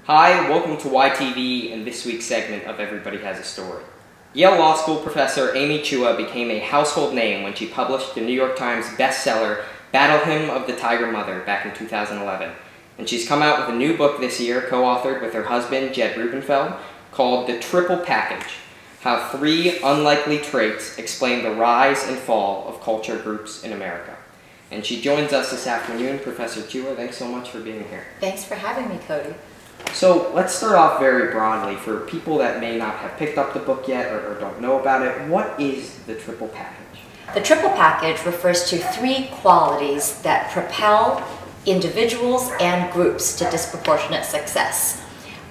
Hi, welcome to YTV and this week's segment of Everybody Has a Story. Yale Law School professor Amy Chua became a household name when she published the New York Times bestseller Battle Hymn of the Tiger Mother back in 2011. And she's come out with a new book this year, co-authored with her husband Jed Rubenfeld, called The Triple Package: How Three Unlikely Traits Explain the Rise and Fall of Culture Groups in America. And she joins us this afternoon. Professor Chua, thanks so much for being here. Thanks for having me, Cody. So let's start off very broadly. For people that may not have picked up the book yet or don't know about it, what is the triple package? The triple package refers to three qualities that propel individuals and groups to disproportionate success.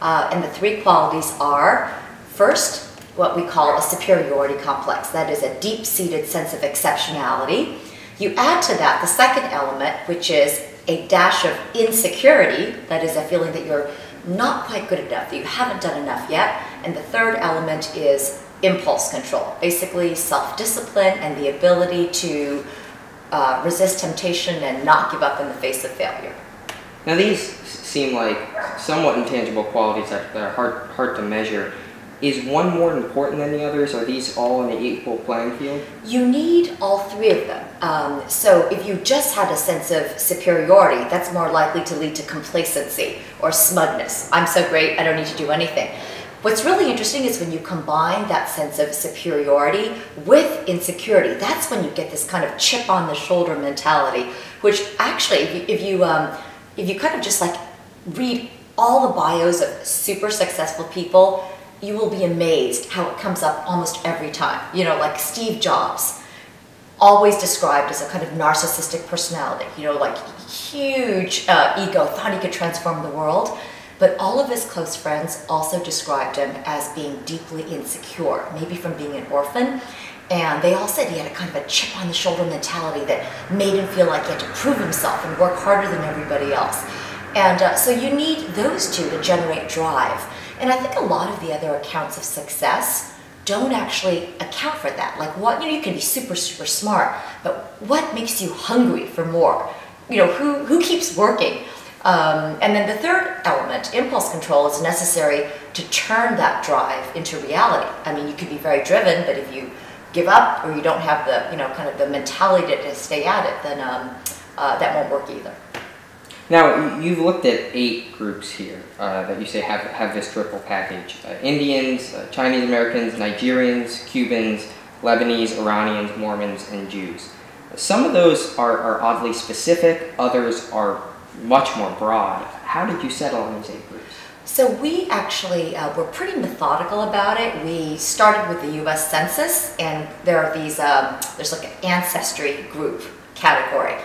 And the three qualities are, first, what we call a superiority complex. That is a deep-seated sense of exceptionality. You add to that the second element, which is a dash of insecurity. That is a feeling that you're not quite good enough, that you haven't done enough yet. And the third element is impulse control, basically self-discipline and the ability to resist temptation and not give up in the face of failure. Now these seem like somewhat intangible qualities that are hard to measure. Is one more important than the others? Are these all in an equal playing field? You need all three of them. So if you just had a sense of superiority, that's more likely to lead to complacency or smugness. I'm so great, I don't need to do anything. What's really interesting is when you combine that sense of superiority with insecurity, that's when you get this kind of chip on the shoulder mentality, which actually, if you kind of just like read all the bios of super successful people, you will be amazed how it comes up almost every time. You know, like Steve Jobs, always described as a kind of narcissistic personality, you know, like huge ego, thought he could transform the world. But all of his close friends also described him as being deeply insecure, maybe from being an orphan. And they all said he had a kind of a chip on the shoulder mentality that made him feel like he had to prove himself and work harder than everybody else. And so you need those two to generate drive. And I think a lot of the other accounts of success don't actually account for that. Like what, you know, you can be super, super smart, but what makes you hungry for more? You know, who keeps working? And then the third element, impulse control, is necessary to turn that drive into reality. I mean, you could be very driven, but if you give up or you don't have the, you know, kind of the mentality to stay at it, then that won't work either. Now, you've looked at 8 groups here that you say have this triple package. Indians, Chinese Americans, Nigerians, Cubans, Lebanese, Iranians, Mormons, and Jews. Some of those are oddly specific, others are much more broad. How did you settle on these 8 groups? So we actually were pretty methodical about it. We started with the US Census, and there are these, there's like an ancestry group category.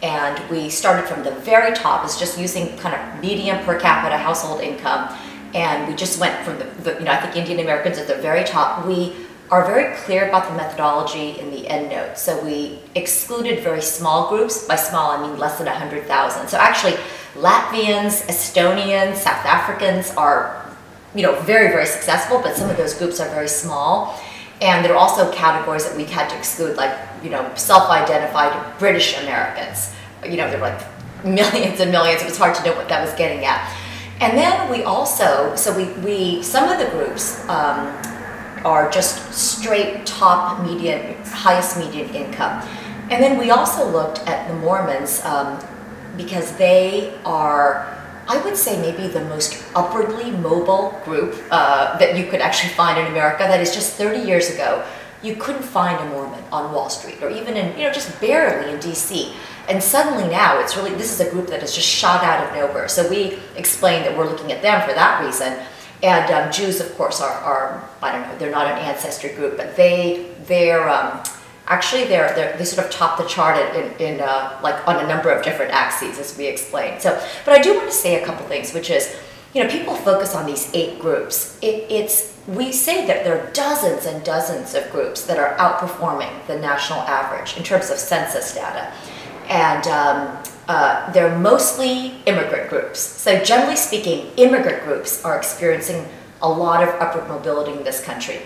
And we started from the very top. It's just using kind of median per capita household income. And we just went from you know, I think Indian Americans at the very top. We are very clear about the methodology in the endnote. So we excluded very small groups. By small, I mean less than 100,000. So actually, Latvians, Estonians, South Africans are, you know, very, very successful, but some of those groups are very small. And there are also categories that we had to exclude, like, you know, self-identified British Americans. You know, there were like millions and millions. It was hard to know what that was getting at. And then we also, so some of the groups are just straight top median, highest median income. And then we also looked at the Mormons because they are, I would say, maybe the most upwardly mobile group that you could actually find in America. That is, just 30 years ago, you couldn't find a Mormon on Wall Street or even in, you know, just barely in DC. And suddenly now, it's really, this is a group that has just shot out of nowhere. So we explained that we're looking at them for that reason. And Jews, of course, are I don't know, they're not an ancestry group, but they're actually they sort of top the chart in like on a number of different axes, as we explained. So, but I do want to say a couple things, which is, you know, people focus on these 8 groups. We say that there are dozens and dozens of groups that are outperforming the national average in terms of census data. And they're mostly immigrant groups. So generally speaking, immigrant groups are experiencing a lot of upward mobility in this country.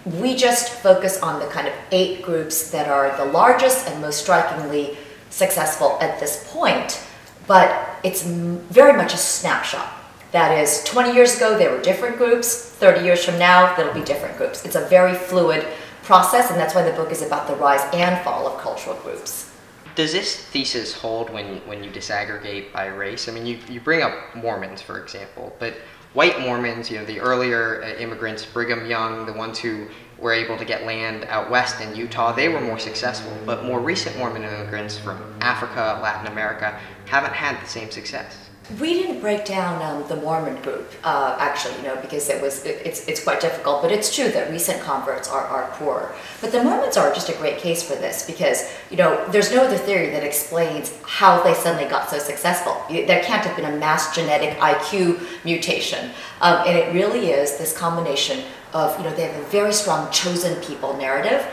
We just focus on the kind of 8 groups that are the largest and most strikingly successful at this point, but it's very much a snapshot. That is, 20 years ago, they were different groups. 30 years from now, there'll be different groups. It's a very fluid process, and that's why the book is about the rise and fall of cultural groups. Does this thesis hold when you disaggregate by race? I mean, you bring up Mormons, for example, but white Mormons, the earlier immigrants, Brigham Young, the ones who were able to get land out west in Utah, they were more successful. But more recent Mormon immigrants from Africa, Latin America, haven't had the same success. We didn't break down the Mormon group, actually, because it's quite difficult, but it's true that recent converts are poorer. But the Mormons are just a great case for this because, there's no other theory that explains how they suddenly got so successful. There can't have been a mass genetic IQ mutation. And it really is this combination of, they have a very strong chosen people narrative,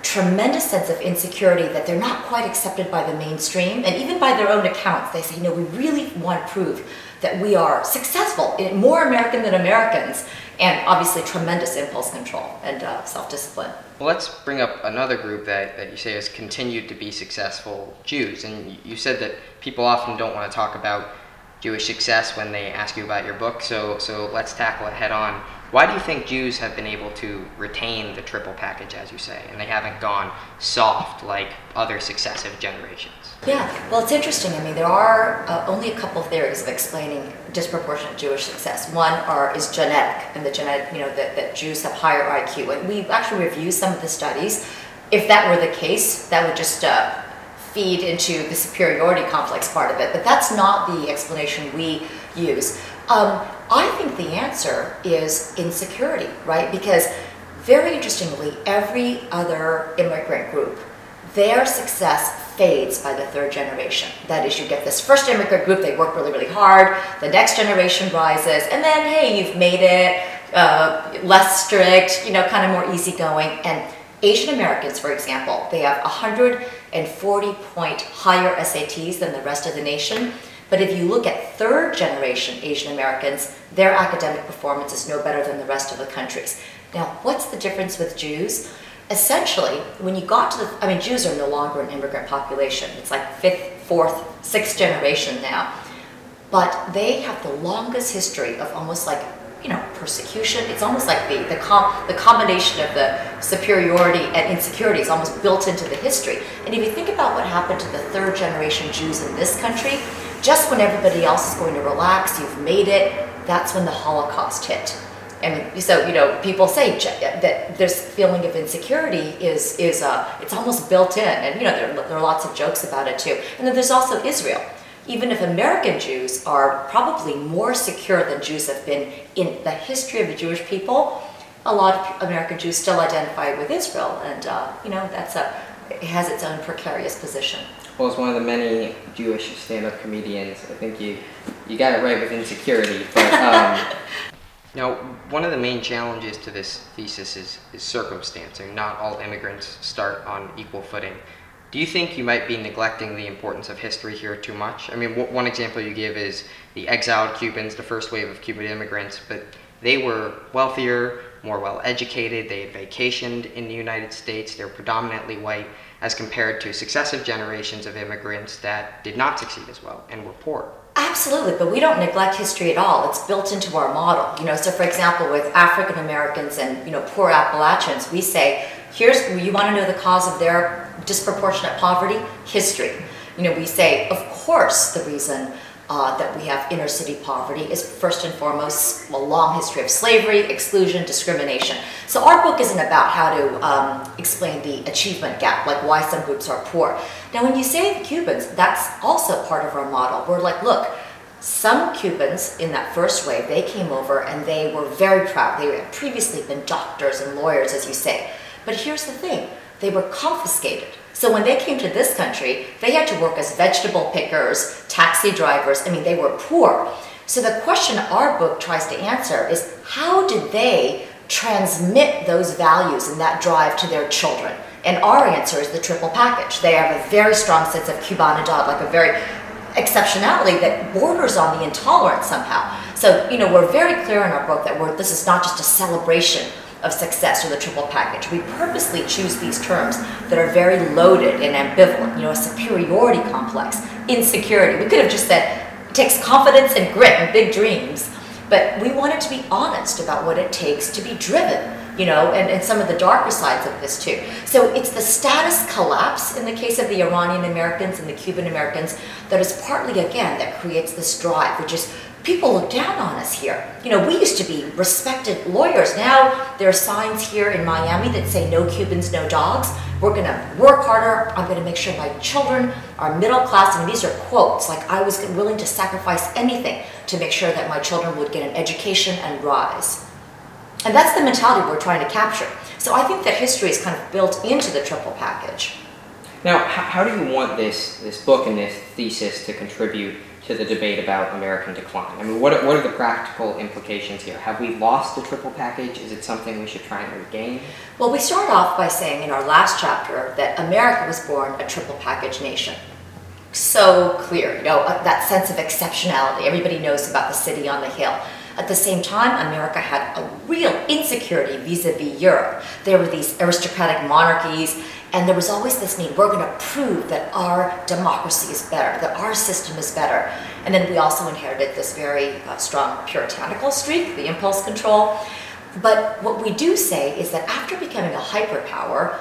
tremendous sense of insecurity that they're not quite accepted by the mainstream, and even by their own accounts they say, we really want to prove that we are successful, more American than Americans, and obviously tremendous impulse control and self-discipline. Well, let's bring up another group that you say has continued to be successful, Jews. And you said that people often don't want to talk about Jewish success when they ask you about your book, so let's tackle it head on. Why do you think Jews have been able to retain the triple package, as you say, and they haven't gone soft like other successive generations? Yeah, well, it's interesting. I mean, there are only a couple theories of explaining disproportionate Jewish success. One is genetic, and the genetic, that Jews have higher IQ. And we actually reviewed some of the studies. If that were the case, that would just feed into the superiority complex part of it. But that's not the explanation we use. I think the answer is insecurity, right? Because very interestingly, every other immigrant group, their success fades by the third generation. That is, you get this first immigrant group, they work really, really hard, the next generation rises, and then, hey, you've made it, less strict, kind of more easygoing. And Asian Americans, for example, they have 140-point higher SATs than the rest of the nation. But if you look at third generation Asian Americans, their academic performance is no better than the rest of the countries. Now, what's the difference with Jews? Essentially, when you got to Jews are no longer an immigrant population. It's like fifth, fourth, sixth generation now. But they have the longest history of almost like, persecution. It's almost like the combination of the superiority and insecurity is almost built into the history. And if you think about what happened to the third generation Jews in this country, just when everybody else is going to relax, you've made it, that's when the Holocaust hit. And so, people say that this feeling of insecurity is it's almost built in, and there are lots of jokes about it too. And then there's also Israel. Even if American Jews are probably more secure than Jews have been in the history of the Jewish people, a lot of American Jews still identify with Israel, and it has its own precarious position. Well, as one of the many Jewish stand-up comedians, I think you got it right with insecurity. But now, one of the main challenges to this thesis is circumstance. Not all immigrants start on equal footing. Do you think you might be neglecting the importance of history here too much? I mean, one example you give is the exiled Cubans, the first wave of Cuban immigrants, but they were wealthier, more well-educated, they had vacationed in the United States, they were predominantly white, as compared to successive generations of immigrants that did not succeed as well and were poor. Absolutely, but we don't neglect history at all. It's built into our model. So for example, with African Americans and poor Appalachians, we say, you want to know the cause of their disproportionate poverty? History. We say, of course, the reason that we have inner city poverty is first and foremost a long history of slavery, exclusion, discrimination. So our book isn't about how to explain the achievement gap, like why some groups are poor. Now, when you say the Cubans, that's also part of our model. We're like, look, some Cubans in that first wave, they came over and they were very proud. They had previously been doctors and lawyers, as you say. But here's the thing, they were confiscated. So when they came to this country, they had to work as vegetable pickers, taxi drivers. They were poor. So the question our book tries to answer is, how did they transmit those values and that drive to their children? And our answer is the triple package. They have a very strong sense of cubanidad, like a very exceptionality that borders on the intolerant somehow. So, we're very clear in our book that this is not just a celebration of success or the triple package. We purposely choose these terms that are very loaded and ambivalent, a superiority complex, insecurity. We could have just said, it takes confidence and grit and big dreams. But we wanted to be honest about what it takes to be driven, you know, and some of the darker sides of this too. So it's the status collapse in the case of the Iranian Americans and the Cuban Americans that is partly, again, that creates this drive, which is people look down on us here. You know, we used to be respected lawyers. Now there are signs here in Miami that say no Cubans, no dogs. We're going to work harder. I'm going to make sure my children are middle class. And these are quotes, like I was willing to sacrifice anything to make sure that my children would get an education and rise. And that's the mentality we're trying to capture. So I think that history is kind of built into the triple package. Now, how do you want this book and this thesis to contribute to the debate about American decline? I mean, what are the practical implications here? Have we lost the triple package? Is it something we should try and regain? Well, we start off by saying in our last chapter that America was born a triple package nation. So clear, you know, that sense of exceptionality. Everybody knows about the city on the hill. At the same time, America had a real insecurity vis-a-vis Europe. There were these aristocratic monarchies, and there was always this need, we're going to prove that our democracy is better, that our system is better. And then we also inherited this very strong puritanical streak, the impulse control. But what we do say is that after becoming a hyperpower,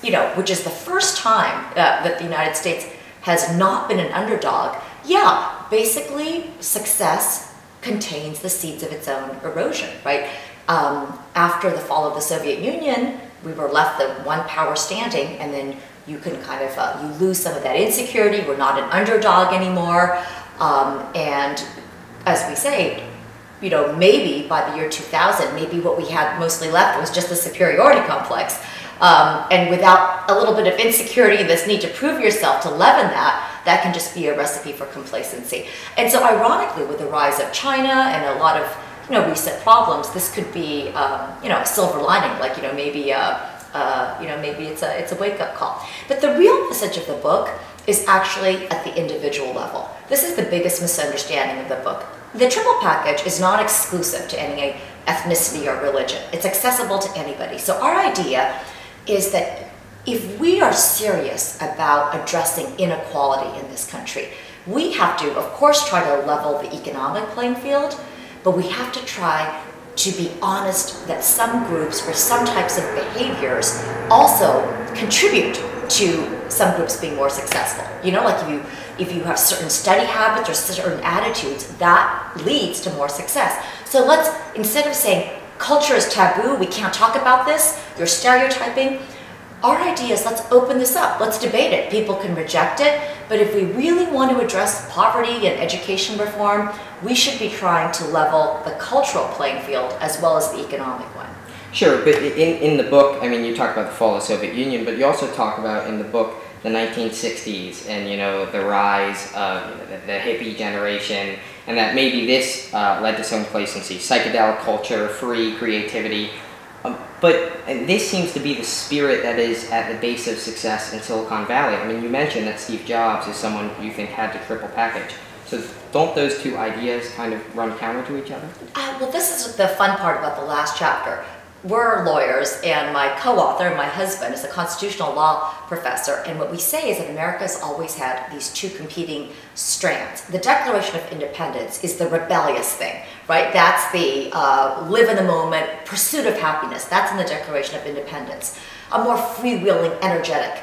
you know, which is the first time that the United States has not been an underdog, yeah, basically success contains the seeds of its own erosion, right? After the fall of the Soviet Union, we were left the one power standing, and then you can kind of, you lose some of that insecurity. We're not an underdog anymore. And as we say, you know, maybe by the year 2000, maybe what we had mostly left was just the superiority complex. And without a little bit of insecurity, this need to prove yourself, to leaven that can just be a recipe for complacency. And so ironically, with the rise of China and a lot of, you know, recent problems, this could be, you know, a silver lining, like, you know, maybe, you know, maybe it's a wake-up call. But the real message of the book is actually at the individual level. This is the biggest misunderstanding of the book. The triple package is not exclusive to any ethnicity or religion. It's accessible to anybody. So our idea is that if we are serious about addressing inequality in this country, we have to, of course, try to level the economic playing field, but we have to try to be honest that some groups or some types of behaviors also contribute to some groups being more successful. You know, like if you have certain study habits or certain attitudes, that leads to more success. So let's, instead of saying culture is taboo, we can't talk about this, you're stereotyping, our idea is let's open this up, let's debate it. People can reject it, but if we really want to address poverty and education reform, we should be trying to level the cultural playing field as well as the economic one. Sure, but in the book, I mean, you talk about the fall of the Soviet Union, but you also talk about in the book the 1960s and, you know, the rise of, you know, the hippie generation, and that maybe this led to some complacency, psychedelic culture, free creativity. But this seems to be the spirit that is at the base of success in Silicon Valley. I mean, you mentioned that Steve Jobs is someone you think had the triple package. So don't those two ideas kind of run counter to each other? Well, this is the fun part about the last chapter. We're lawyers, and my co-author, my husband, is a constitutional law professor, and what we say is that America's always had these two competing strands. The Declaration of Independence is the rebellious thing, right? That's the live in the moment, pursuit of happiness. That's in the Declaration of Independence. A more freewheeling, energetic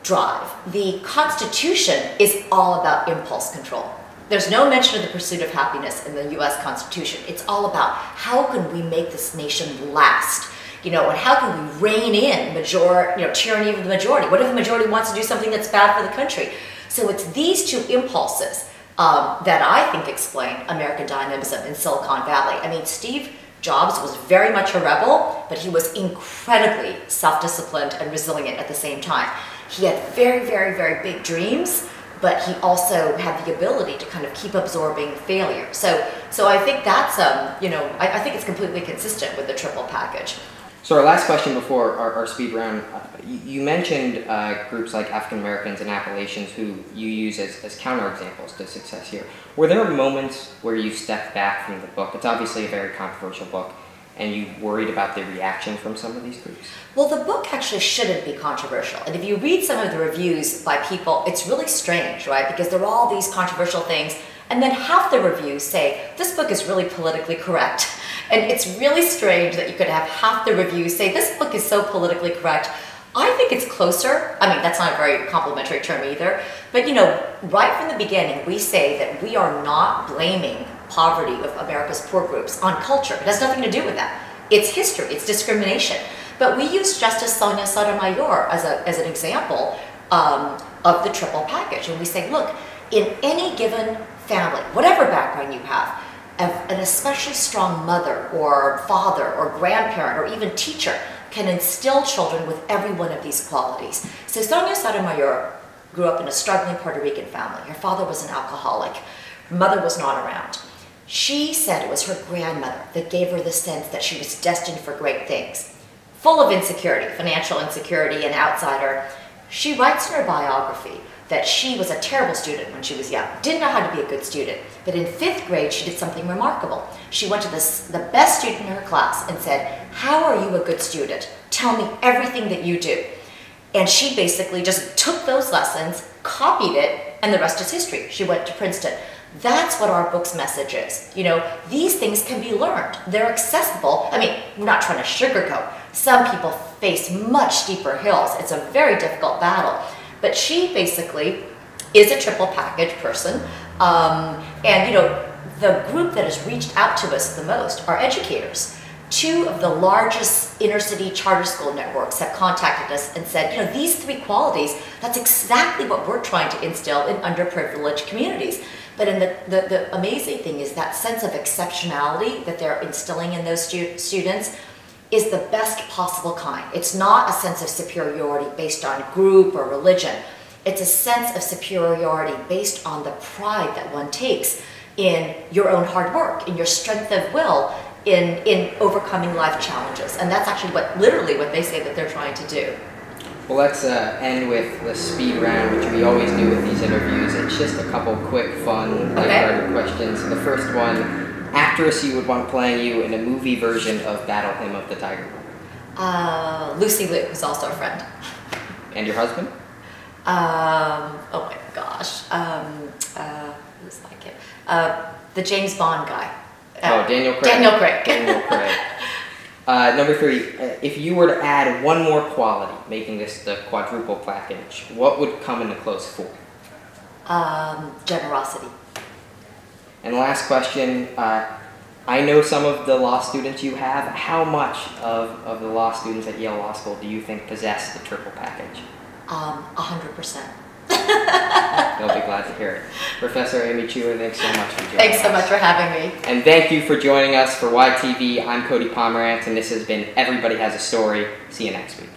drive. The Constitution is all about impulse control. There's no mention of the pursuit of happiness in the U.S. Constitution. It's all about how can we make this nation last, you know, and how can we rein in tyranny of the majority. What if the majority wants to do something that's bad for the country? So it's these two impulses that I think explain American dynamism in Silicon Valley. I mean, Steve Jobs was very much a rebel, but he was incredibly self-disciplined and resilient at the same time. He had very, very, very big dreams, but he also had the ability to kind of keep absorbing failure. So I think that's, you know, I think it's completely consistent with the triple package. So our last question before our speed round, you mentioned groups like African Americans and Appalachians who you use as counterexamples to success here. Were there moments where you stepped back from the book? It's obviously a very controversial book, and you worried about the reaction from some of these groups? Well, the book actually shouldn't be controversial. And if you read some of the reviews by people, it's really strange, right? Because there are all these controversial things And then half the reviews say, this book is really politically correct. And it's really strange that you could have half the reviews say, this book is so politically correct. I think it's closer. I mean, that's not a very complimentary term either. But you know, right from the beginning, we say that we are not blaming poverty of America's poor groups on culture. It has nothing to do with that. It's history, it's discrimination. But we use Justice Sonia Sotomayor as an example of the triple package. And we say, look, in any given family, whatever background you have, an especially strong mother or father or grandparent or even teacher can instill children with every one of these qualities. So Sonia Sotomayor grew up in a struggling Puerto Rican family. Her father was an alcoholic. Her mother was not around. She said it was her grandmother that gave her the sense that she was destined for great things. Full of insecurity, financial insecurity, an outsider, she writes in her biography that she was a terrible student when she was young, didn't know how to be a good student, but in 5th grade she did something remarkable. She went to the best student in her class and said, how are you a good student? Tell me everything that you do. And she basically just took those lessons, copied it, and the rest is history. She went to Princeton. That's what our book's message is. You know, these things can be learned. They're accessible. I mean, we're not trying to sugarcoat. Some people face much steeper hills. It's a very difficult battle. But she basically is a triple package person. And you know, the group that has reached out to us the most are educators. 2 of the largest inner city charter school networks have contacted us and said, you know, these 3 qualities, that's exactly what we're trying to instill in underprivileged communities. But in the amazing thing is that sense of exceptionality that they're instilling in those students is the best possible kind. It's not a sense of superiority based on group or religion. It's a sense of superiority based on the pride that one takes in your own hard work, in your strength of will, in overcoming life challenges. And that's actually literally what they say that they're trying to do. Well, let's end with the speed round, which we always do with these interviews. It's just a couple quick, fun, lighthearted questions. The first one, actress you would want playing you in a movie version of Battle Hymn of the Tiger? Lucy Liu, who's also a friend. And your husband? Oh my gosh. Who's like him? The James Bond guy. Daniel Craig. Daniel Craig. Daniel Craig. Number 3, if you were to add one more quality, making this the quadruple package, what would come into close 4? Generosity. And last question, I know some of the law students you have. How much of the law students at Yale Law School do you think possess the triple package? 100%. They'll be glad to hear it. Professor Amy Chua, thanks so much for joining us. Thanks so much for having me. And thank you for joining us for YTV. I'm Cody Pomeranz, and this has been Everybody Has a Story. See you next week.